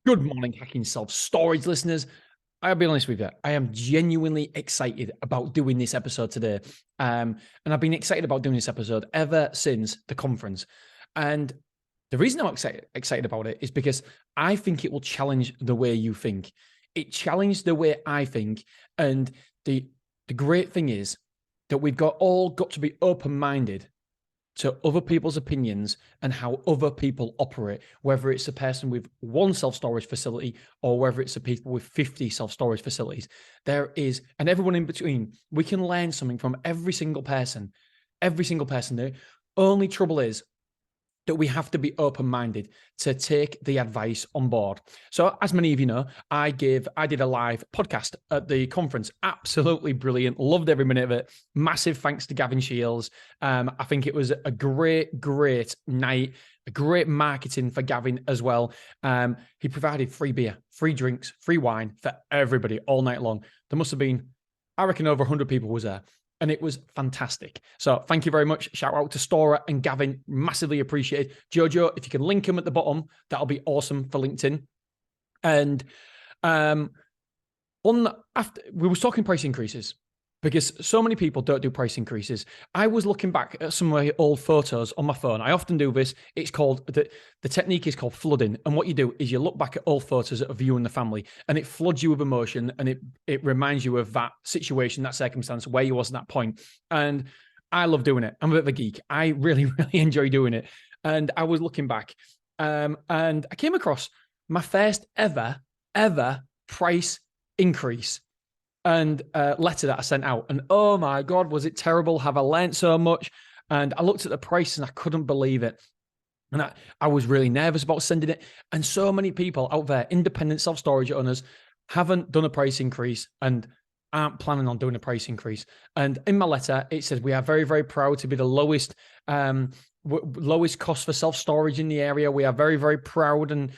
Good morning, Hacking Self Storage listeners. I'll be honest with you, I am genuinely excited about doing this episode today. And I've been excited about doing this episode ever since the conference. And the reason I'm excited about it is because I think it will challenge the way you think. It challenged the way I think. And the great thing is that we've all got to be open-minded to other people's opinions and how other people operate, whether it's a person with one self-storage facility or whether it's a people with 50 self-storage facilities. There is, and everyone in between, we can learn something from every single person. The only trouble is that we have to be open-minded to take the advice on board. So as many of you know, I did a live podcast at the conference. Absolutely brilliant. Loved every minute of it. Massive thanks to Gavin Shields. I think it was a great night, a great marketing for Gavin as well. He provided free beer, free drinks, free wine for everybody all night long. There must have been, I reckon, over 100 people was there. And it was fantastic. So thank you very much. Shout out to Stora and Gavin. Massively appreciated. Jojo, if you can link them at the bottom, that'll be awesome for LinkedIn. And we were talking price increases because so many people don't do price increases. I was looking back at some of my old photos on my phone. I often do this. It's called, the technique is called flooding. And what you do is you look back at old photos of you and the family, and it floods you with emotion, and it reminds you of that situation, that circumstance, where you was at that point. And I love doing it. I'm a bit of a geek. I really enjoy doing it. And I was looking back, and I came across my first ever price increase and letter that I sent out. And oh my God, was it terrible? Have I learned so much? And I looked at the price and I couldn't believe it. And I was really nervous about sending it. And so many people out there, independent self-storage owners, haven't done a price increase and aren't planning on doing a price increase. And in my letter, it says, we are very proud to be the lowest cost for self-storage in the area. We are very proud and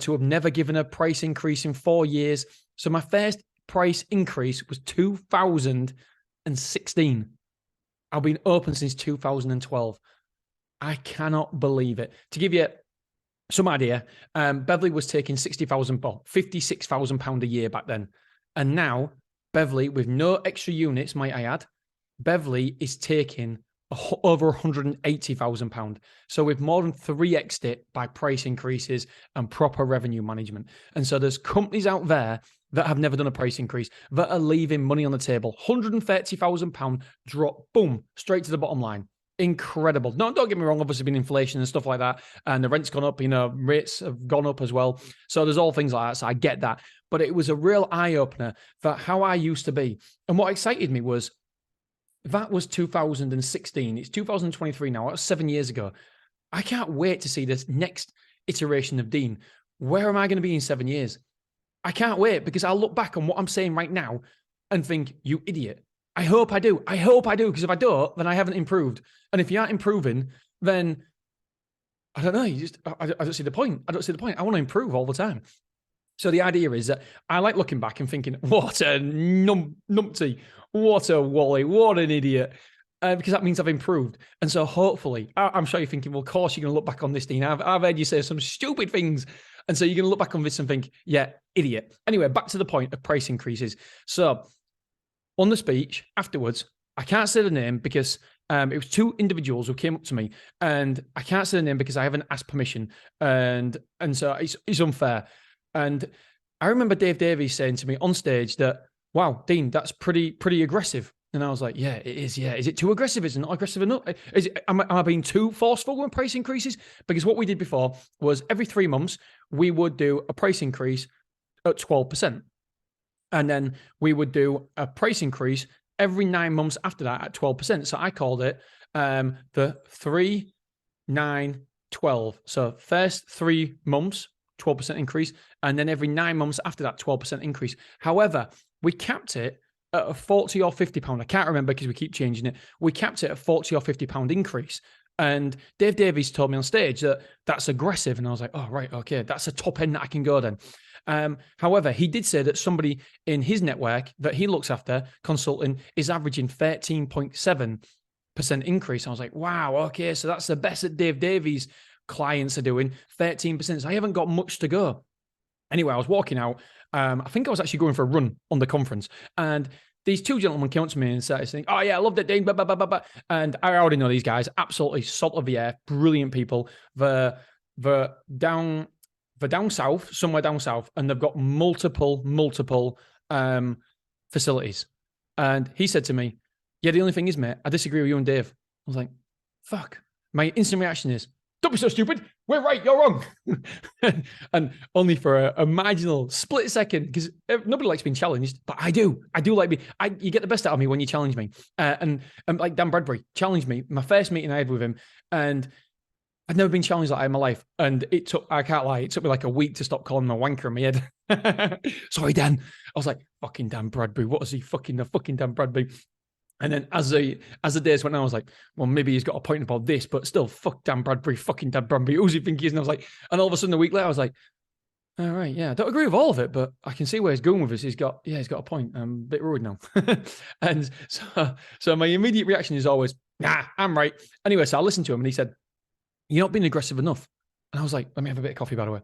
to have never given a price increase in 4 years. So my first price increase was 2016. I've been open since 2012. I cannot believe it. To give you some idea, Beverly was taking £56,000 a year back then. And now Beverly, with no extra units, might I add, Beverly is taking over £180,000. So we've more than 3x'd it by price increases and proper revenue management. And so there's companies out there that have never done a price increase that are leaving money on the table. £130,000 drop, boom, straight to the bottom line. Incredible. No, don't get me wrong, obviously been inflation and stuff like that, and the rent's gone up, rates have gone up as well. So there's all things like that. So I get that. But it was a real eye-opener for how I used to be. And what excited me was that was 2016. It's 2023 now. That was 7 years ago. I can't wait to see this next iteration of Dean. Where am I going to be in 7 years? I can't wait, because I'll look back on what I'm saying right now and think, you idiot. I hope I do, because if I don't, then I haven't improved. And if you aren't improving, then I don't know. I don't see the point. I want to improve all the time. So the idea is that I like looking back and thinking, what a numpty, what a wally, what an idiot. Because that means I've improved. And so hopefully, I'm sure you're thinking, well, of course you're going to look back on this, Dean. I've heard you say some stupid things. And so you're going to look back on this and think, yeah, idiot. Anyway, back to the point of price increases. So on the speech afterwards, I can't say the name because it was two individuals who came up to me, and I can't say the name because I haven't asked permission. And so it's unfair. And I remember Dave Davies saying to me on stage that, wow, Dean, that's pretty aggressive. And I was like, yeah, it is. Yeah. Is it too aggressive? Is it not aggressive enough? Am I being too forceful with price increases? Because what we did before was every 3 months, we would do a price increase at 12%. And then we would do a price increase every 9 months after that at 12%. So I called it the 3, 9, 12. So first 3 months, 12% increase. And then every 9 months after that, 12% increase. However, we capped it at a 40 or 50 pound. I can't remember because we keep changing it. We capped it at 40 or 50 pound increase. And Dave Davies told me on stage that that's aggressive. And I was like, oh, right, okay, that's a top end that I can go then. However, he did say that somebody in his network that he looks after, consulting, is averaging 13.7% increase. I was like, wow, okay, so that's the best that Dave Davies clients are doing, 13%. So I haven't got much to go. Anyway, I was walking out. I think I was actually going for a run on the conference, and these two gentlemen came up to me and started saying, "Oh yeah, I loved it, Dean." Blah, blah, blah, blah, blah. And I already know these guys, absolutely salt of the air, brilliant people. They're down south, somewhere down south, and they've got multiple facilities. And he said to me, "Yeah, the only thing is, mate, I disagree with you and Dave." I was like, "Fuck." My instant reaction is, "Don't be so stupid. We're right, you're wrong." And only for a marginal split second, because nobody likes being challenged, but I do. I do like you get the best out of me when you challenge me. And like Dan Bradbury challenged me. My first meeting I had with him, and I'd never been challenged like that in my life. And I can't lie, it took me like a week to stop calling him a wanker in my head. Sorry, Dan. I was like, fucking Dan Bradbury. What is he fucking Dan Bradbury? And then as the days went on, I was like, well, maybe he's got a point about this, but still, fuck Dan Bradbury, fucking Dan Bradbury. Who's he think he is? And I was like, and all of a sudden a week later, I was like, all right, yeah, I don't agree with all of it, but I can see where he's going with this. He's got a point. I'm a bit rude now. And so my immediate reaction is always, nah, I'm right. Anyway, so I listened to him and he said, "You're not being aggressive enough." And I was like, let me have a bit of coffee, by the way.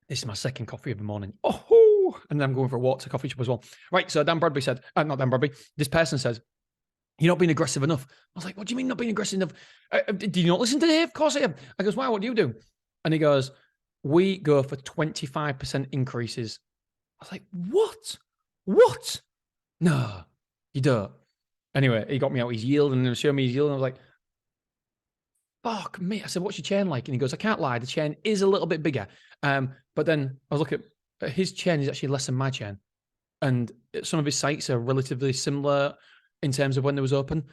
This is my second coffee of the morning. Oh, and then I'm going for a walk to coffee shop as well. Right, so Dan Bradbury said, not Dan Bradbury, this person says, "You're not being aggressive enough." I was like, "What do you mean not being aggressive enough? Do you not listen to Dave? Of course I am." I goes, "Why? What do you do?" And he goes, "We go for 25% increases." I was like, "What? What? No, you don't." Anyway, he got me out his yield and showed me his yield. And I was like, "Fuck me." I said, "What's your chain like?" And he goes, "I can't lie, the chain is a little bit bigger." But then I was looking at his chain is actually less than my chain. And some of his sites are relatively similar in terms of when they was open.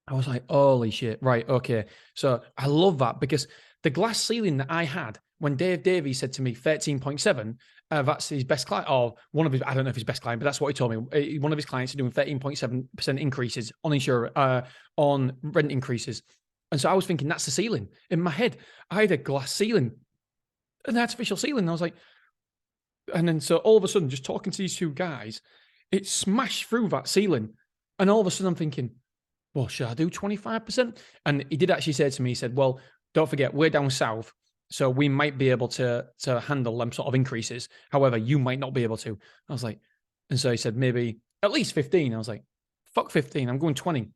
I was like, holy shit. Right. Okay. So I love that because the glass ceiling that I had when Dave Davies said to me 13.7, that's his best client, or one of his, I don't know if his best client, but that's what he told me. One of his clients are doing 13.7% increases on rent increases. And so I was thinking that's the ceiling. In my head, I had a glass ceiling, an artificial ceiling. I was like, and then so all of a sudden, just talking to these two guys, it smashed through that ceiling. And all of a sudden I'm thinking, well, should I do 25%? And he did actually say to me, he said, well, don't forget, we're down south, so we might be able to handle them sort of increases. However, you might not be able to. I was like, and so he said, maybe at least 15. I was like, fuck 15, I'm going 20.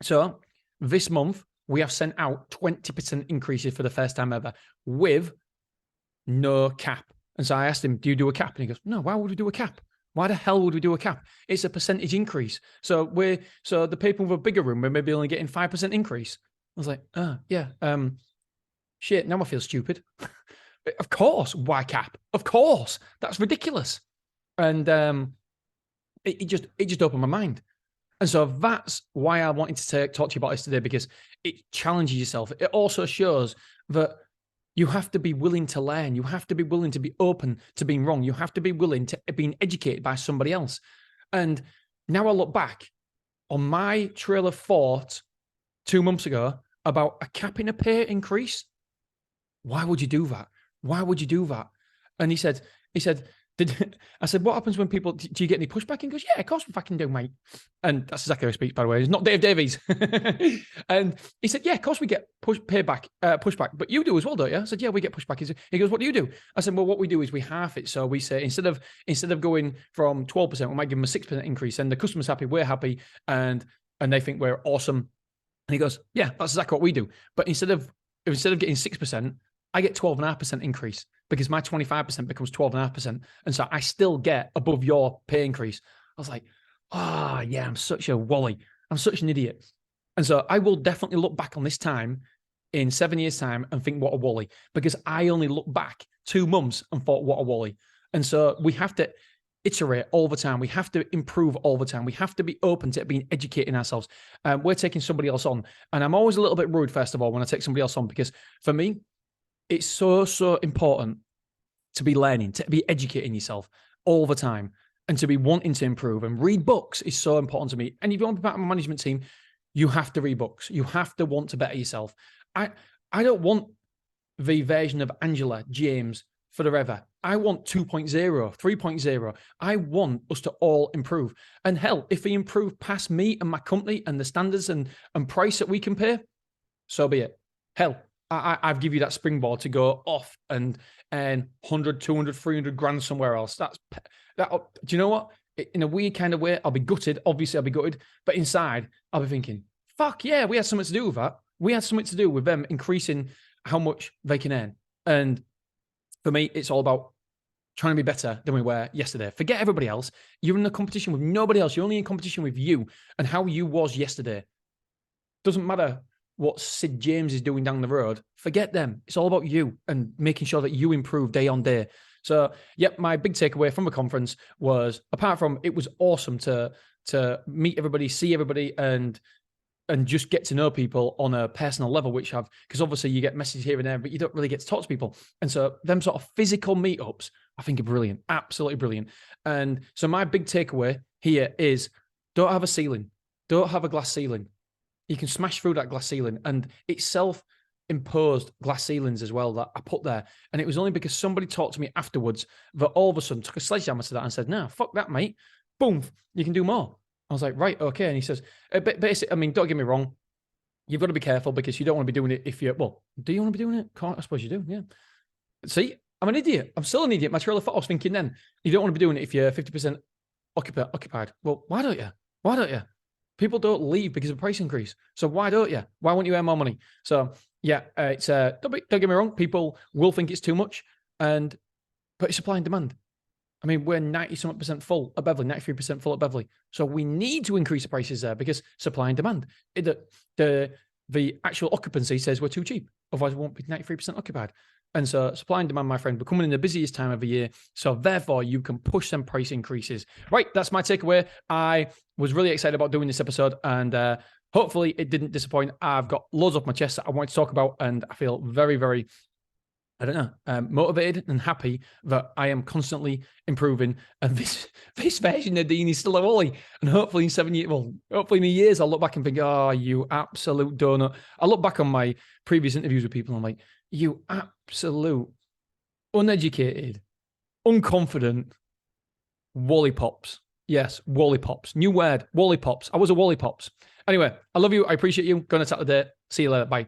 So this month, we have sent out 20% increases for the first time ever with no cap. And so I asked him, do you do a cap? And he goes, no, why would we do a cap? Why the hell would we do a cap? It's a percentage increase. So the people with a bigger room, we're maybe only getting 5% increase. I was like, yeah. Shit, now I feel stupid. Of course, why cap? Of course. That's ridiculous. And it just opened my mind. And so that's why I wanted to talk to you about this today, because it challenges yourself. It also shows that you have to be willing to learn. You have to be willing to be open to being wrong. You have to be willing to being educated by somebody else. And now I look back on my trail of thought 2 months ago about a cap in a pay increase. Why would you do that? Why would you do that? And he said, I said, what happens when people, do you get any pushback? And he goes, yeah, of course I fucking do, mate. And that's exactly how he speaks, by the way. It's not Dave Davies. And he said, yeah, of course we get pushback, but you do as well, don't you? I said, yeah, we get pushback. He goes, what do you do? I said, well, what we do is we half it. So we say, instead of going from 12%, we might give them a 6% increase, and the customer's happy, we're happy, and they think we're awesome. And he goes, yeah, that's exactly what we do. But instead of getting 6%, I get 12.5% increase, because my 25% becomes 12.5%. And so I still get above your pay increase. I was like, yeah, I'm such a wally. I'm such an idiot. And so I will definitely look back on this time in 7 years' time and think, what a wally, because I only look back 2 months and thought, what a wally. And so we have to iterate all the time. We have to improve all the time. We have to be open to being educating ourselves. We're taking somebody else on. And I'm always a little bit rude, first of all, when I take somebody else on, because for me, it's so important to be learning, to be educating yourself all the time, and to be wanting to improve. And read books is so important to me. And if you want to be part of my management team, you have to read books. You have to want to better yourself. I don't want the version of Angela James forever. I want 2.0, 3.0. I want us to all improve. And hell, if we improve past me and my company and the standards and price that we can pay, so be it. Hell, I've give you that springboard to go off and 100, 200, 300 grand somewhere else. That. Do you know what? In a weird kind of way, I'll be gutted. Obviously, I'll be gutted. But inside, I'll be thinking, fuck yeah, we had something to do with that. We had something to do with them increasing how much they can earn. And for me, it's all about trying to be better than we were yesterday. Forget everybody else. You're in a competition with nobody else. You're only in competition with you and how you was yesterday. Doesn't matter what Sid James is doing down the road. Forget them. It's all about you and making sure that you improve day on day. So, yep, my big takeaway from the conference was, apart from it was awesome to meet everybody, see everybody, and just get to know people on a personal level, because obviously you get messages here and there, but you don't really get to talk to people. And so them sort of physical meetups, I think are brilliant, absolutely brilliant. And so my big takeaway here is, don't have a ceiling. Don't have a glass ceiling. You can smash through that glass ceiling, and it's self-imposed glass ceilings as well that I put there. And it was only because somebody talked to me afterwards that all of a sudden took a sledgehammer to that and said, "No, fuck that, mate. Boom, you can do more." I was like, right, okay. And he says, basically, I mean, don't get me wrong. You've got to be careful because you don't want to be doing it if you're, well, do you want to be doing it? I suppose you do, yeah. See, I'm an idiot. I'm still an idiot. My trailer thought I was thinking then, you don't want to be doing it if you're 50% occupied. Well, why don't you? Why don't you? People don't leave because of a price increase. So why don't you? Why won't you earn more money? So yeah, it's don't get me wrong. People will think it's too much, but it's supply and demand. I mean, we're 90-something% full at Beverley, 93% full at Beverley. So we need to increase the prices there because supply and demand. The actual occupancy says we're too cheap. Otherwise, we won't be 93% occupied. And so supply and demand, my friend, we're coming in the busiest time of the year. So therefore, you can push some price increases. Right, that's my takeaway. I was really excited about doing this episode, and hopefully it didn't disappoint. I've got loads off my chest that I wanted to talk about, and I feel very, very, I don't know, motivated and happy that I am constantly improving. And this version of Dean is still a Wally. And hopefully in 7 years, well, hopefully in years, I'll look back and think, oh, you absolute donut. I look back on my previous interviews with people and I'm like, you absolute uneducated, unconfident Wally Pops. Yes, Wally Pops. New word, Wally Pops. I was a Wally Pops. Anyway, I love you. I appreciate you. Going to chat today. See you later. Bye.